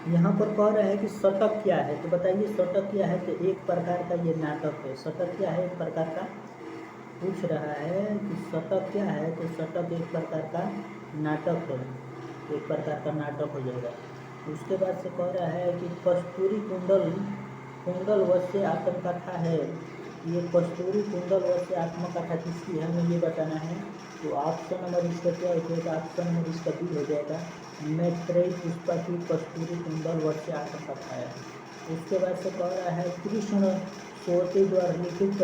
यहाँ पर कह रहा है कि शतक क्या है, तो बताइए शतक क्या है। तो एक प्रकार का ये नाटक है। शतक क्या है, एक प्रकार का पूछ रहा है कि शतक क्या है, तो शतक एक प्रकार का नाटक है, एक प्रकार का नाटक हो जाएगा। उसके बाद से कह रहा है कि कस्तूरी कुंडल कुंडल वश्य आत्मकथा है। ये कस्तूरी कुंडल वश्य आत्मकथा किसकी है, हमें ये बताना है। तो ऑप्शन नंबर इसका क्या हो जाएगा, ऑप्शन नंबर इसका बी हो जाएगा। मैत्रेयी पुष्पा की कस्तूरी कुंडल वश्य आत्मकथा है। उसके बाद से कह रहा है कृष्ण सोती द्वारा लिखित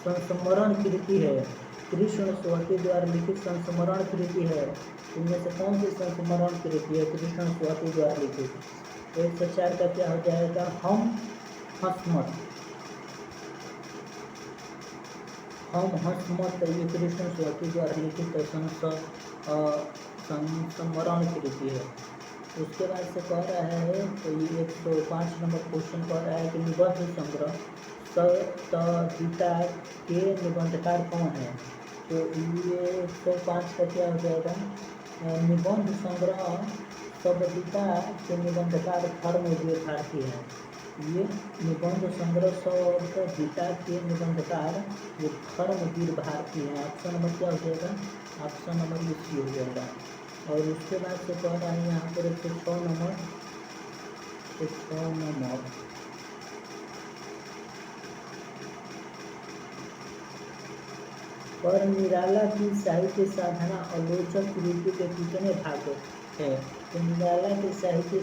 संस्मरण कृति है। कृष्ण स्वाति द्वारा लिखित संस्मरण कृति है। इनमें से कौन सी संस्मरण कृति है कृष्ण स्वाति द्वारा लिखित। 104 का क्या हो जाएगा, हम हंसमत। हम हंसमत ये कृष्ण स्वाति द्वारा लिखित संस्मरण कृति है। उसके बाद से कह रहा है, तो ये 105 नंबर क्वेश्चन कह रहा है कि निबंध संग्रह सतहिता के निबंधकार कौन है। तो ये 105 का क्या हो जाएगा, निबंध संग्रह सतहिता के निबंधकार धर्मवीर भारती है। ये निबंध संग्रह सतहिता के निबंधकार ये धर्मवीर भारती है। ऑप्शन नंबर क्या हो जाएगा, ऑप्शन नंबर ये सी हो जाएगा। और उसके बाद से कह रहा है यहाँ पर 106 नंबर पर निराला की साहित्य साधना आलोचक कृति के कितने भाग है। तो निराला के साहित्य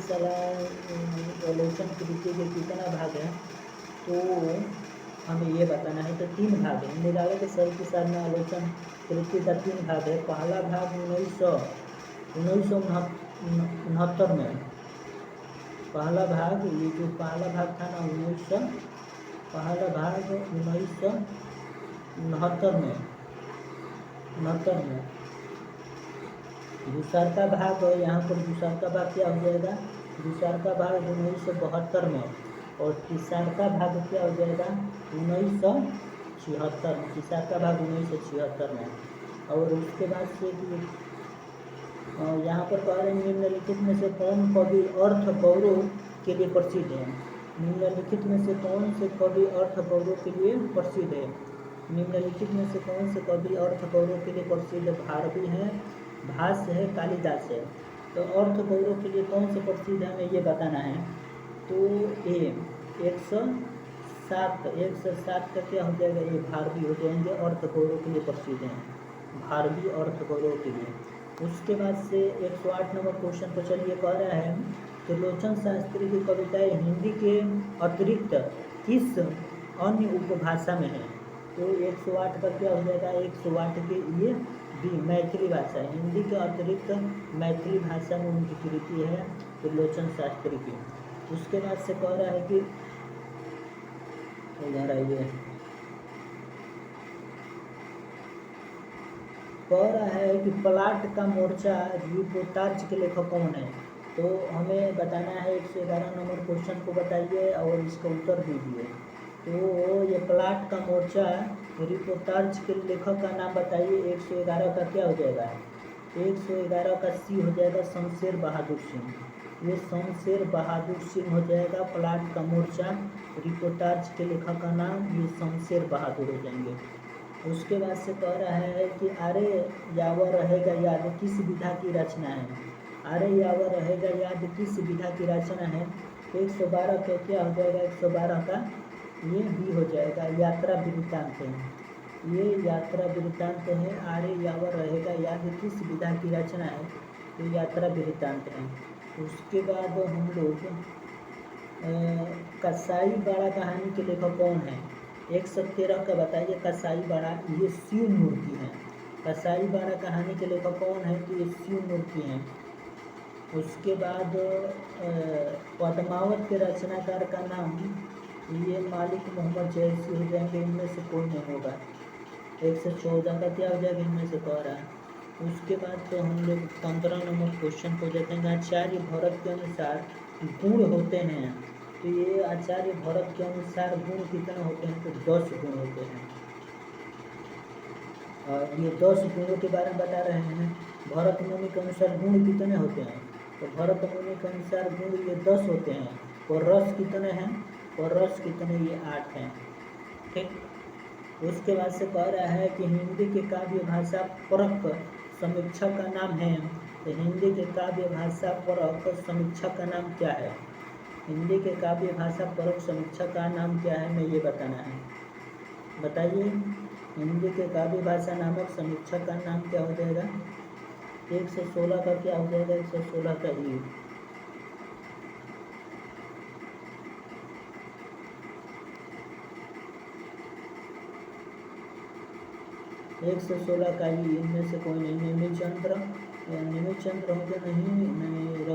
आलोचन कृति के कितना भाग है, तो हमें ये बताना है। तो 3 भाग है। निराला के साहित्य साधना आलोचन कृति का 3 भाग है। पहला भाग 1969 में, पहला भाग ये जो पहला भाग था ना पहला भाग 1969 में। दूसरा का भाग यहाँ पर दूसरा का भाग क्या हो जाएगा, दूसरा का भाग 1972 में। और तीसरा का भाग क्या हो जाएगा 1976 में। तीसरा का भाग 1976 में। और उसके बाद से यहाँ पर कह रहे हैं निम्नलिखित में से कौन कवि अर्थ गौरव के लिए प्रसिद्ध है। निम्नलिखित में से कौन से कवि अर्थ गौरव के लिए प्रसिद्ध है। निम्नलिखित में से कौन से कवि अर्थ गौरव के लिए प्रसिद्ध, भारवी है, भाष्य है, कालिदास है। तो अर्थ गौरव के लिए कौन से प्रसिद्ध है, हमें ये बताना है। तो ये 107 का क्या हो जाएगा, ये भारवी हो जाएंगे, अर्थ गौरव के लिए प्रसिद्ध हैं, भारवी अर्थ गौरव के लिए। उसके बाद से 108 नंबर क्वेश्चन पर चलिए कह रहा है त्रिलोचन शास्त्री की कविताएं हिंदी के अतिरिक्त किस अन्य उपभाषा में है। तो 108 का क्या हो जाएगा, 108 के लिए बी मैथिली भाषा, हिंदी के अतिरिक्त मैथिली भाषा में उनकी कृति है त्रिलोचन शास्त्री की। उसके बाद से कह रहा है कि इधर आइए, कह रहा है कि प्लाट का मोर्चा रिपोर्टाज के लेखक कौन है। तो हमें बताना है 111 नंबर क्वेश्चन को बताइए और इसका उत्तर दीजिए। तो ये प्लाट का मोर्चा रिपोर्टाज के लेखक का नाम बताइए। 111 का क्या हो जाएगा, 111 का सी हो जाएगा शमशेर बहादुर सिंह। ये शमशेर बहादुर सिंह हो जाएगा। प्लाट का मोर्चा रिपोर्टाज के लेखक का नाम ये शमशेर बहादुर हो जाएंगे। उसके बाद से कह रहा है कि अरे यावर रहेगा याद किस विधा की रचना है। अरे यावर रहेगा याद किस विधा की रचना है। 112 का क्या हो जाएगा, 112 का ये भी हो जाएगा, यात्रा वृत्तांत है। ये यात्रा वृत्तांत है। अरे यावर रहेगा याद किस विधा की रचना है, तो यात्रा वृत्तांत है। उसके बाद हम लोग कसाई बाड़ा कहानी के लेखक कौन है। 113 का बताइए कसाई बाड़ा, ये शिव मूर्ति है। कसाई बाड़ा कहानी के लेखक कौन है, तो ये शिव मूर्ति हैं। उसके बाद पद्मावत के रचनाकार का नाम ये मालिक मोहम्मद जैसी हो जाएंगे, इनमें से कोई नहीं होगा। 114 का क्या हो जाएगा, इनमें से कह रहा है। उसके बाद तो हम लोग 15 नंबर क्वेश्चन को देखेंगे। आचार्य भरत के अनुसार गुण होते हैं। तो ये आचार्य भरत के अनुसार गुण कितने होते हैं, तो 10 गुण होते हैं। और ये 10 गुणों के बारे में बता रहे हैं। भरत मुनि के अनुसार गुण कितने होते हैं, तो भरत मुनि के अनुसार गुण ये 10 होते हैं और रस कितने हैं, और रस कितने, ये 8 हैं। ठीक। उसके बाद से कह रहा है कि हिंदी के काव्य भाषा परक समीक्षक का नाम है। तो हिंदी के काव्य भाषा परक समीक्षक का नाम क्या है? हिंदी के काव्य भाषा परक समीक्षक का नाम क्या है, मैं ये बताना है। बताइए, हिंदी के काव्य भाषा नामक समीक्षक का नाम क्या हो जाएगा? 116 का क्या हो जाएगा? 116 का ई। 116 का ई, इनमें से कोई नहीं। नेमिचंद्र होंगे, नहीं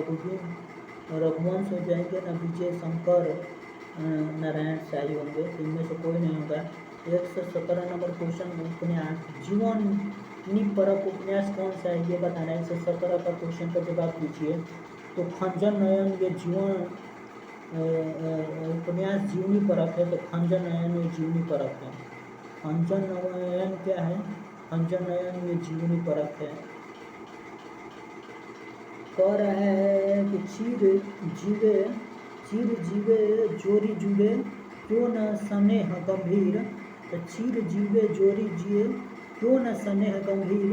रघुवंश हो जाएंगे, न विजय शंकर नारायण शाही होंगे, इनमें से कोई नहीं होगा। 117 नंबर क्वेश्चन, उपन्यास जीवनी परक उपन्यास कौन सा है, ये बताना है। 117 का क्वेश्चन का जवाब दीजिए। तो खंजन नयन ये जीवन उपन्यास जीवनी परक है, तो खंजन नयन ये जीवनी परक है। खंजन नयन क्या है? खंजन नयन ये जीवनी परक है। कह रहा है कि चीर जीवे जोरी जुबे क्यों न स्नेह गंभीर। तो चीर जीवे जोरी जिए क्यों न स्नेह गंभीर,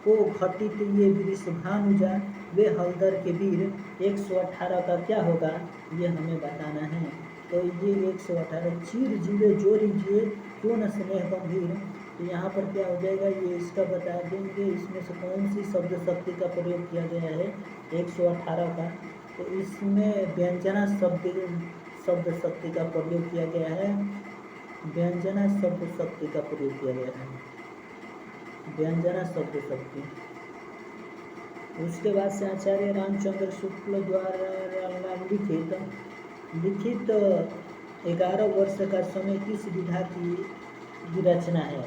को घटित ये वृष भानुजा वे हलदर के वीर। 118 का क्या होगा, ये हमें बताना है। तो ये 118, चीर जीवे जोरी जिए क्यों न स्नेह गंभीर, तो यहाँ पर क्या हो जाएगा, ये इसका बता देंगे। इसमें से कौन सी शब्द शक्ति का प्रयोग किया गया है 118 का? तो इसमें व्यंजना शब्द शक्ति का प्रयोग किया गया है। व्यंजना शब्द शक्ति का प्रयोग किया गया है, व्यंजना शब्द शक्ति। उसके बाद से आचार्य रामचंद्र शुक्ल द्वारा लिखित 11 वर्ष का समय किस विधा की रचना है?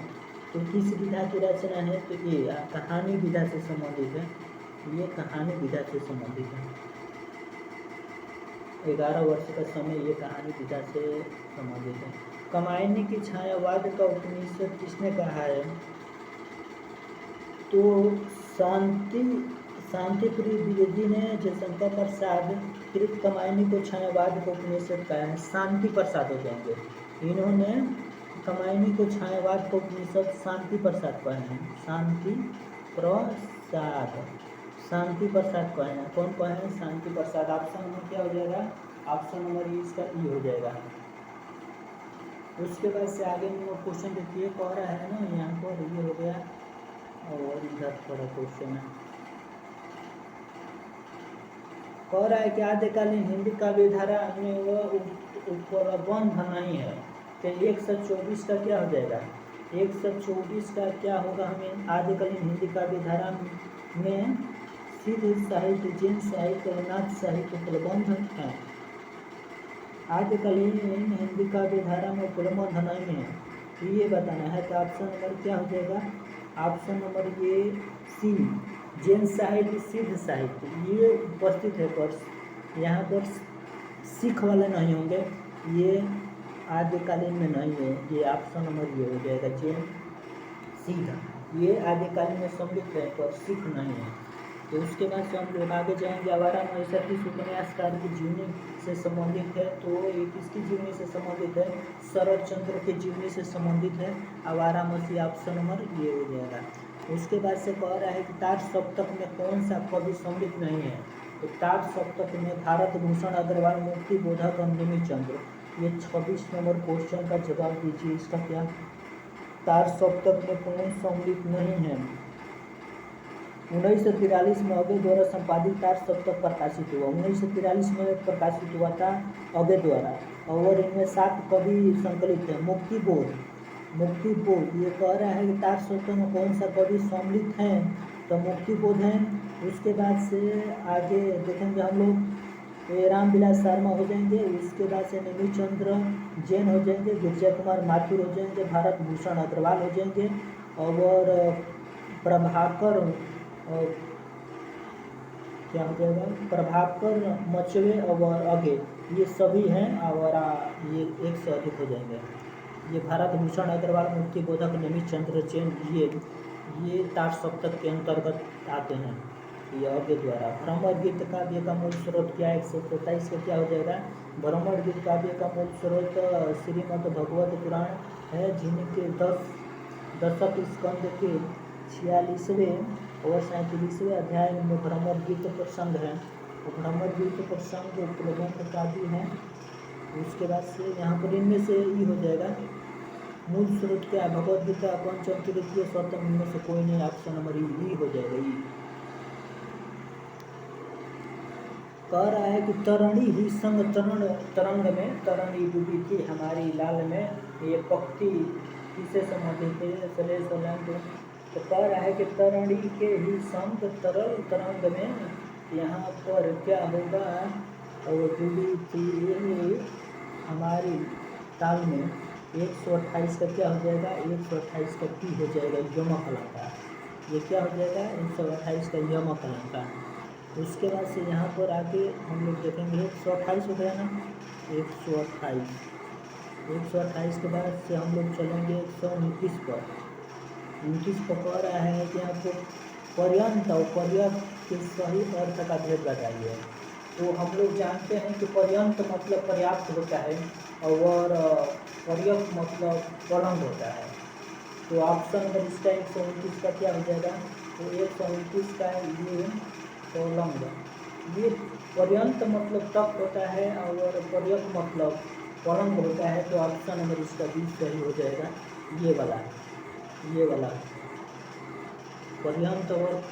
तो किस विधा की रचना है? तो ये कहानी विधा से संबंधित है, ये कहानी विधा से संबंधित है। 11 वर्ष का समय ये कहानी विधा से संबंधित है। कामायनी की छायावाद का उपनिषद किसने कहा है? तो शांतिप्रिय द्विवेदी ने जयशंकर प्रसाद कृत कामायनी को छायावाद का उपनिषद कहा है। शांति प्रसाद हो जाएंगे, इन्होंने कामायनी को छायावाद को उपनिषद शांति प्रसाद कहे हैं। शांति प्रसाद कहे हैं। कौन कहे हैं? शांति प्रसाद। ऑप्शन नंबर क्या हो जाएगा? ऑप्शन नंबर इसका ई हो जाएगा। उसके बाद से आगे में क्वेश्चन देखिए, कह रहा है ना, यहाँ पर ये हो गया और इधर थोड़ा क्वेश्चन है। कह रहा है कि आद्यकालीन हिंदी काव्य धारा में वह उपबंध नहीं है। तो 124 का क्या हो जाएगा? 124 का क्या होगा हमें? आद्यकालीन हिंदी काव्य धारा में सिद्ध साहित्य, जैन साहित्य और नाथ साहित्य उपलब्ध है। आद्यकालीन हिंदी काव्य धारा में उपलब्ध नहीं है, तो ये बताना है। तो ऑप्शन नंबर क्या हो जाएगा? ऑप्शन नंबर ये सी, जैन साहित्य, सिद्ध साहित्य, ये उपस्थित है, पर यहाँ पर सिख वाले नहीं होंगे, ये आद्यकालीन में नहीं है। ये ऑप्शन नंबर ये हो जाएगा, जैन सिद्ध, ये आद्यकालीन में सम्मिलित है पर सिख नहीं है। तो उसके बाद से हम लोग आगे जाएंगे। आवारा महिषा किस उपन्यासकार की जीवनी से संबंधित है? तो ये किसकी जीवनी से संबंधित है? शरद चंद्र की जीवनी से संबंधित है आवारा महिषा। ऑप्शन नंबर ये हो जाएगा। उसके बाद से कह रहा है कि तार सप्तक में कौन सा कवि सम्मिलित नहीं है? तो तार सप्तक में भारत भूषण अग्रवाल, मुक्ति बोधक और नेमिचंद्र। ये 26 नंबर क्वेश्चन का जवाब दीजिए। इसका क्या? तार सप्तक में कौन सम्मिलित नहीं है? 1943 में अभय द्वारा संपादित तार सप्तक प्रकाशित हुआ। 1943 में प्रकाशित हुआ था अभय द्वारा, और इनमें 7 कवि संकलित है। मुक्ति बोध ये कह रहा है कि तार सप्तक में कौन सा कवि सम्मिलित है? तो मुक्ति बोध है। उसके बाद से आगे देखेंगे हम लोग, रामविलास शर्मा हो जाएंगे। उसके बाद से नेमिचंद्र जैन हो जाएंगे, गिरजा कुमार माथुर हो जाएंगे, भारत भूषण अग्रवाल हो जाएंगे, और प्रभाकर क्या हो जाएगा? प्रभाकर मचवे और आगे, ये सभी हैं, और ये 1 से अधिक हो जाएंगे। ये भारत भूषण अग्रवाल, मुक्ति बोधक, नेमिचंद्र जैन, ये तार सप्तक के अंतर्गत आते हैं। ये अज्ञ द्वारा। भ्रमर गीत काव्य का मूल स्रोत क्या है? 127 का क्या हो जाएगा? भ्रमर गीत काव्य का मूल स्रोत श्रीमद् भगवत पुराण है, जिनके 10 स्कंद के 46वें और 37वें अध्याय में भ्रमर गीत प्रसंग है। तो भ्रमर गीत प्रसंग प्रबंध काव्य है। उसके बाद से यहाँ पर इनमें से ई हो जाएगा। मूल स्रोत क्या है? भगवद गीता पंचम तृतीय सप्तम, इनमें से कोई नहीं, ऑप्शन नंबर ई हो जाएगा। ई कह रहा है कि तरणी ही संग तरंग में तरणी डूबी थी हमारी लाल में, ये पक्ति किसे संबंधित है? तो कह रहा है कि तरणी के ही संग तरल तरंग में यहाँ पर क्या होगा? और डूबी थी हमारी ताल में। 128 का क्या हो जाएगा? 128 का टी हो जाएगा, यमक अलंकार। ये क्या हो जाएगा? 128 का यमक अलंकार। उसके बाद से यहाँ पर आके हम लोग देखेंगे 128 हो गया ना, 128 के बाद से हम लोग चलेंगे 129 पर। 29 पर कह रहा है कि आपको पर्यंत और पर्याप्त के सही अर्थ का भेद बताइए। तो हम लोग जानते हैं कि पर्यंत मतलब पर्याप्त होता है और पर्याप्त मतलब पलंग होता है। तो ऑप्शन नंबर इसका 129 का क्या हो जाएगा? तो 129 का ये पलंग, ये पर्यंत मतलब तक होता है और पर्याप्त मतलब पलंग होता है। तो ऑप्शन नंबर इसका 20 सही हो जाएगा, ये वाला पर्यंत। और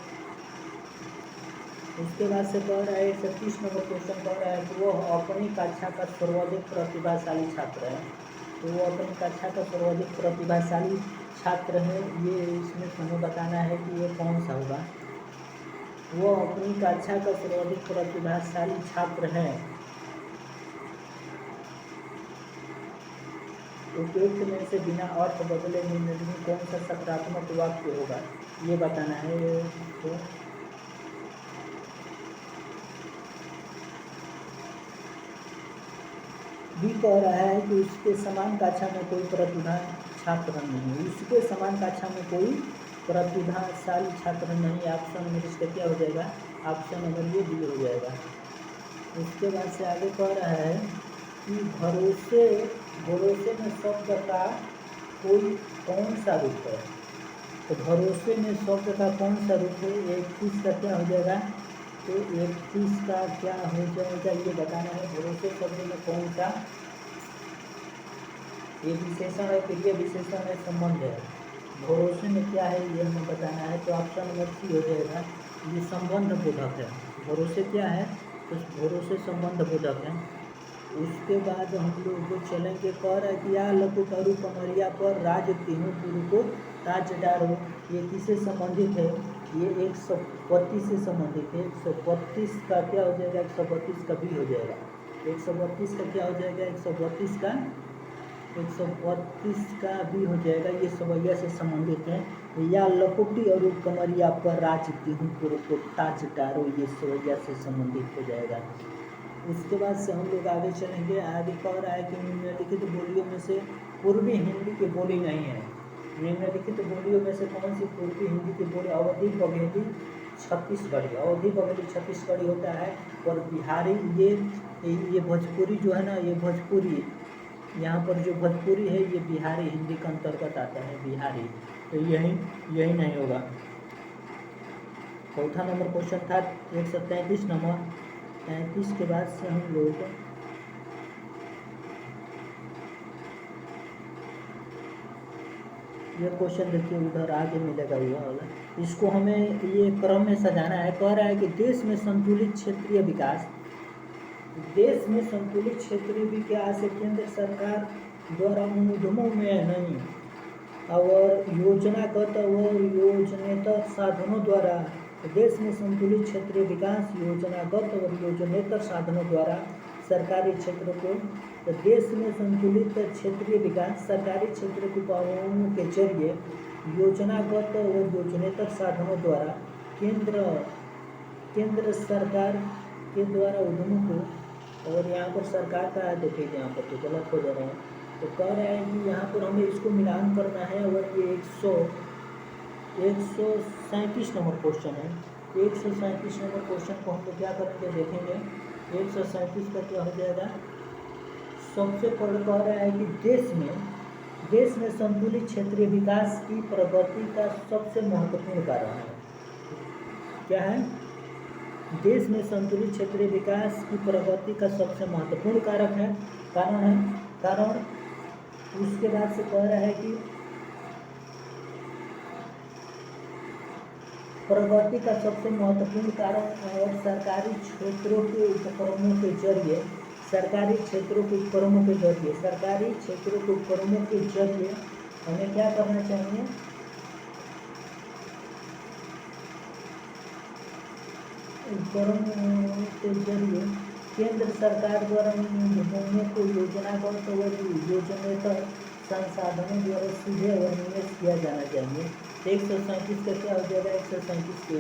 उसके बाद से कह रहा है 36 नंबर क्वेश्चन कह रहा है कि वो अपनी कक्षा का सर्वाधिक प्रतिभाशाली छात्र है। तो वो अपनी कक्षा का सर्वाधिक प्रतिभाशाली छात्र है, ये इसमें हमें बताना है कि ये कौन सा होगा। वो अपनी कक्षा का सर्वाधिक प्रतिभाशाली छात्र है। उपयुक्त में से बिना अर्थ बदले निम्नलिखित कौन सा सकारात्मक वाक्य होगा, ये बताना है। तो भी कह रहा है कि उसके समान कक्षा में कोई प्रतिभा छात्र नहीं, उसके समान कक्षा में कोई प्रतिभाशाली छात्र नहीं। ऑप्शन नंबर इसका क्या हो जाएगा? ऑप्शन नंबर ये डी हो जाएगा। उसके बाद से आगे कह रहा है कि भरोसे में शब्द का कोई कौन सा रूप है? तो भरोसे में शब्द का कौन सा रूप है? 31 का क्या हो जाएगा? तो 31 का क्या हो जाएगा ये बताना है। भरोसे शब्द में कौन सा, ये विशेषण है, क्रिया विशेषण है, संबंध है। भरोसे में क्या है ये हमें बताना है। तो ऑप्शन नंबर सी हो जाएगा, ये संबंध बोधक है। भरोसे क्या है? तो भरोसे संबंध बोधक है। उसके बाद हम लोग चलेंगे। कह रहा है कि या लकुटरु कमरिया पर राज तिहु गुरु को ताज डारो, ये किससे संबंधित है? ये 132 से संबंधित है। 132 का क्या हो जाएगा? 132 का भी हो जाएगा। 132 का क्या हो जाएगा? 132 का भी हो जाएगा। ये सवैया से संबंधित है। या लकुटी और कमरिया पर राज तिहु गुरु को ताज डारो, ये सवैया से संबंधित हो जाएगा। उसके बाद से हम लोग आगे चलेंगे। आगे कह रहा है कि निम्नलिखित बोलियों में से पूर्वी हिंदी की बोली नहीं है। निम्नलिखित बोलियों में से कौन सी पूर्वी हिंदी की बोली? अवधी बघेली छत्तीसगढ़ी। अवधी बघेली छत्तीसगढ़ी होता है। और बिहारी ये भोजपुरी जो है ना, ये भोजपुरी, यहाँ पर जो भोजपुरी है ये बिहारी हिंदी के अंतर्गत आता है, बिहारी। तो यही नहीं होगा। चौथा नंबर क्वेश्चन था 133 नंबर। 33 के बाद से हम लोग ये क्वेश्चन देखिए, उधर आगे मिलेगा ये वाला। इसको हमें ये क्रम में सजाना है। कह रहा है कि देश में संतुलित क्षेत्रीय विकास केंद्र सरकार द्वारा उद्यमों में नहीं और योजनागत और योजनेतर साधनों द्वारा, देश में संतुलित क्षेत्रीय विकास योजनागत और योजनेतर साधनों द्वारा सरकारी क्षेत्र को, तो देश में संतुलित क्षेत्रीय विकास सरकारी क्षेत्र की उपायों के जरिए योजनागत और योजनेतर साधनों द्वारा केंद्र सरकार के द्वारा उद्यमों को, और यहाँ पर सरकार का है, देखिए यहाँ पर तो गलत हो जा रहा है। तो कह रहा है कि यहाँ पर हमें इसको मिलान करना है। और ये 137 नंबर क्वेश्चन है। 137 नंबर क्वेश्चन को हम लोग क्या करेंगे देखेंगे। 137 का क्या हो जाएगा, सबसे पहले कह रहा है कि देश में संतुलित क्षेत्रीय विकास की प्रगति का सबसे महत्वपूर्ण कारण है। क्या है, देश में संतुलित क्षेत्रीय विकास की प्रगति का सबसे महत्वपूर्ण कारक है, कारण उसके बाद से कह रहा है कि प्रगति का सबसे महत्वपूर्ण कारण और सरकारी क्षेत्रों के उपक्रमों के जरिए हमें क्या करना चाहिए, उपक्रमों के जरिए केंद्र सरकार द्वारा भूमि को योजनाबद्ध और योजनेतर संसाधनों द्वारा सीधे और निवेश किया जाना चाहिए। 137 का क्या हो जाएगा, 137 के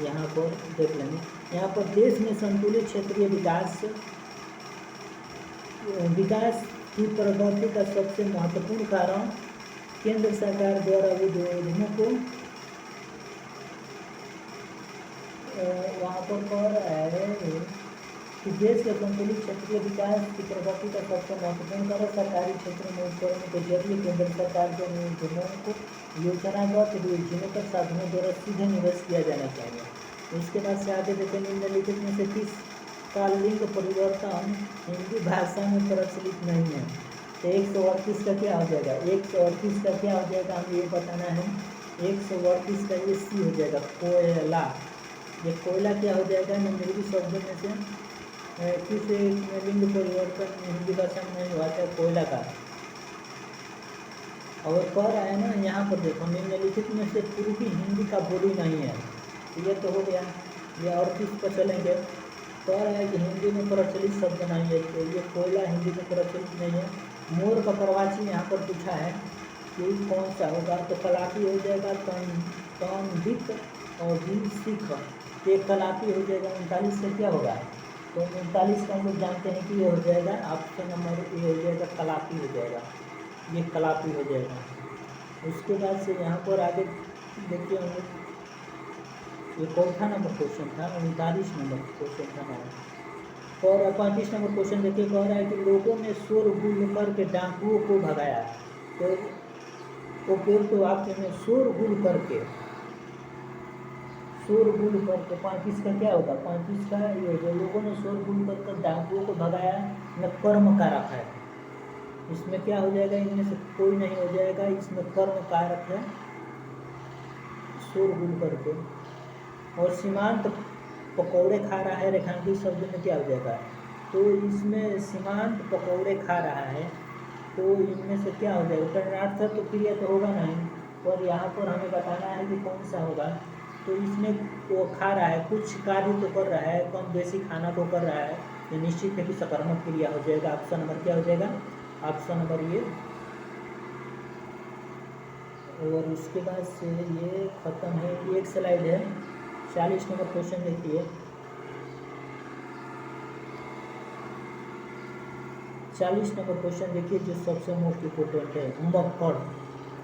यहाँ पर देख लेंगे। यहाँ पर देश में संतुलित क्षेत्रीय विकास की प्रगति का सबसे महत्वपूर्ण कारण केंद्र सरकार द्वारा उद्योगों को वहाँ पर कह रहा है कि देश के संतुलित क्षेत्रीय विकास की प्रगति का सबसे महत्वपूर्ण कारण सरकारी क्षेत्र में उपकरणों के जरिए केंद्र सरकार के उद्योगों को योजनागत योजनागत साधनों द्वारा सीधे निवेश किया जाना चाहिए। उसके बाद से आगे देखें, निम्नलिखित में से किस का लिंग परिवर्तन हिंदी भाषा में प्रचलित नहीं है। तो 138 का क्या हो जाएगा, 138 का क्या हो जाएगा, हमें ये बताना है। 138 का ये सी हो जाएगा, कोयला। ये कोयला क्या हो जाएगा, निम्नलिखित शब्दों में से किस लिंग परिवर्तन हिंदी भाषा में नहीं हुआ है, कोयला का। और कह रहा है ना, यहाँ पर देखो निम्नलिखित में से पूर्वी हिंदी का बोली नहीं है। ये तो हो गया। ये और किस पर चलेंगे, कह रहा है कि हिंदी में प्रचलित शब्द नहीं है, तो ये कोयला हिंदी में प्रचलित नहीं है। मोर का प्रवाची यहाँ पर पूछा है कि कौन सा होगा, तो कलापी हो जाएगा, तंदिक और सिख, ये कलापी हो जाएगा। 39 से क्या होगा, तो 39 का हम लोग जानते हैं कि ये हो जाएगा ऑप्शन नंबर ए हो जाएगा, कलापी हो जाएगा, ये कलापी हो जाएगा। उसके बाद से यहाँ पर आगे देखिए हम लोग, ये चौथा नंबर क्वेश्चन था, 39 नंबर क्वेश्चन था हमारा। और 35 नंबर क्वेश्चन देखिए, कह रहा है कि लोगों ने शोरगुल करके डाकुओं को भगाया। तो उपयुक्त वाक्य में शोरगुल करके 35 का क्या होगा, 35 का ये हो जाए, लोगों ने शोरगुल करके डाकुओं को भगाया न कर्म कारक है। इसमें क्या हो जाएगा, इनमें से कोई नहीं हो जाएगा, इसमें कर्म कारक है शोरगुल करके। और सीमांत पकौड़े खा रहा है, रेखांकित शब्द में क्या हो जाएगा, तो इसमें सीमांत पकौड़े खा रहा है, तो इनमें से क्या हो जाएगा, कर्णार्थ तो क्रिया तो होगा नहीं, और यहाँ पर हमें बताना है कि कौन सा होगा। तो इसमें वो खा रहा है, कुछ कार्य तो कर रहा है, कम बेसी खाना को कर रहा है, ये निश्चित है कि सकर्मक क्रिया हो जाएगा। ऑप्शन नंबर क्या हो जाएगा, ऑप्शन नंबर ये। और उसके बाद से ये खत्म है, एक स्लाइड है। 40 नंबर क्वेश्चन देखिए, 40 नंबर क्वेश्चन देखिए, जो सबसे मोस्ट इम्पोर्टेंट है।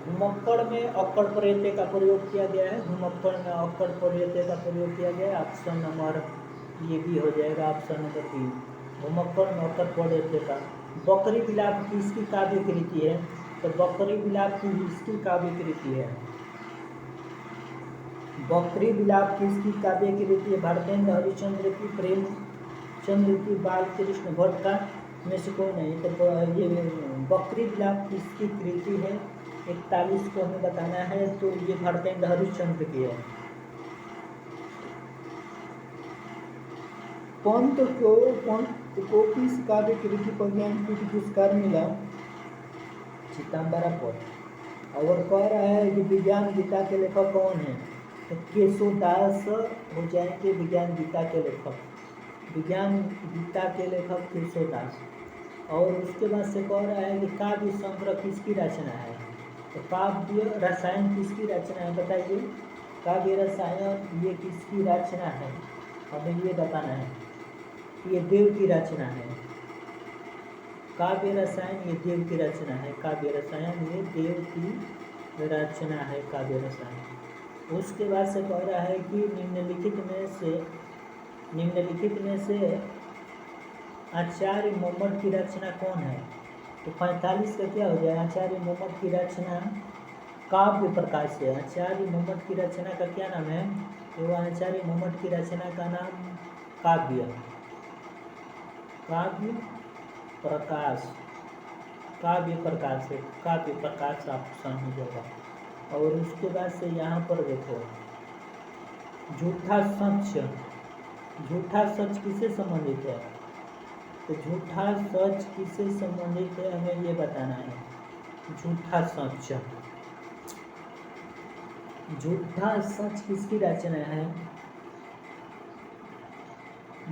घुमक्कड़ में अक्कड़ प्रत्यय का प्रयोग किया गया है, घुमक्कड़ में अक्कड़ प्रत्यय का प्रयोग किया गया है। ऑप्शन नंबर ये भी हो जाएगा, ऑप्शन नंबर बी, घुमक्कड़ में अक्कड़ प्रत्यय का। बकरी बिलाप किसकी काव्य कृति है, तो बकरी बिलाप की इसकी काव्य कृति है। बकरी बिलाप किसकी काव्य कृति है, भारतेंद्र हरिश्चंद्र की, प्रेमचंद्र की, बालकृष्ण भट्ट का, में से कोई नहीं। तो ये बकरी बिलाप किसकी कृति है, 41 को हमें बताना है, तो ये भारतेंद्र हरिश्चंद्र की है। पंत को किस काव्य कृति पर ज्ञानपीठ पुरस्कार मिला, चिदंबरा पर। और कह रहा है कि विज्ञान गीता के लेखक कौन है, तो केशवदास हो जाएंगे विज्ञान गीता के लेखक, विज्ञान गीता के लेखक केशवदास। और उसके बाद से कह रहा है कि काव्य संग्रह किसकी रचना है, तो काव्य रसायन किसकी रचना है, बताइए। काव्य रसायन ये किसकी रचना है, हमें ये बताना है। ये देव की रचना है, काव्य रसायन ये देव की रचना है, काव्य रसायन ये देव की रचना है, काव्य रसायन। उसके बाद से कह रहा है कि निम्नलिखित में से आचार्य मोहम्मद की रचना कौन है। तो 45 का क्या हो जाए, आचार्य मोहम्मद की रचना काव्य प्रकाश है। आचार्य मोहम्मद की रचना का क्या नाम है, तो आचार्य मोहम्मद की रचना का नाम काव्य प्रकाश है। काव्य प्रकाश ऑप्शन हो जाएगा। और उसके बाद से यहाँ पर देखो झूठा सच किससे संबंधित है। तो झूठा सच किससे संबंधित है हमें ये बताना है। झूठा सच किसकी रचना है।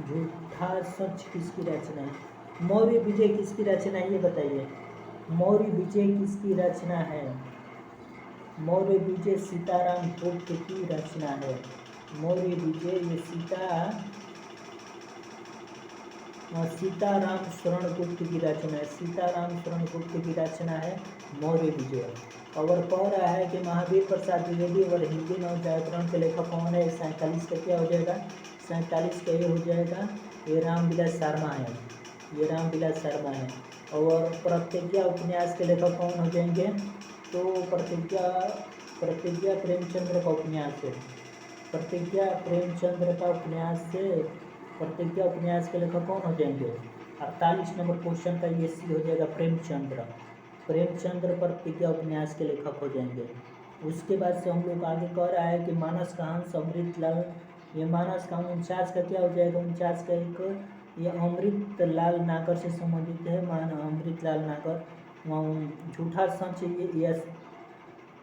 झूठा सच किसकी रचना है। मौर्य विजय किसकी रचना है ये बताइए। मौर्य विजय किसकी रचना है। मौर्य विजय सीताराम गुप्त की रचना है। मौर्य विजय ये सीताराम शरण गुप्त की रचना है। सीताराम शरण गुप्त की रचना है मौर्य विजय। और कह रहा है कि महावीर प्रसाद द्विवेदी और हिंदी नव जागरण के लेखक कौन है। 47 का क्या हो जाएगा, 47 का ये हो जाएगा, ये रामविलास शर्मा है। ये रामविलास शर्मा है। और प्रतिज्ञा उपन्यास के लेखक कौन हो जाएंगे, तो प्रतिज्ञा प्रेमचंद्र का उपन्यास है। प्रतिज्ञा उपन्यास के लेखक कौन हो जाएंगे। 48 नंबर क्वेश्चन का ये सी हो जाएगा प्रेमचंद्र प्रतिज्ञा उपन्यास के लेखक हो जाएंगे। उसके बाद से हम लोग आगे कह रहा है कि मानस का हंस अमृतलाल, ये मानस का 49 का क्या हो जाएगा, 49 का एक ये अमृतलाल नागर से संबंधित है। अमृतलाल नागर। झूठा सच ये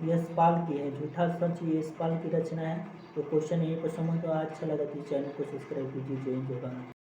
यशपाल की है। झूठा सच ये यशपाल की रचना है। तो क्वेश्चन यहीं पर समझ। तो अच्छा लगा तो चैनल को सब्सक्राइब कीजिए। जय हिंद जय भारत।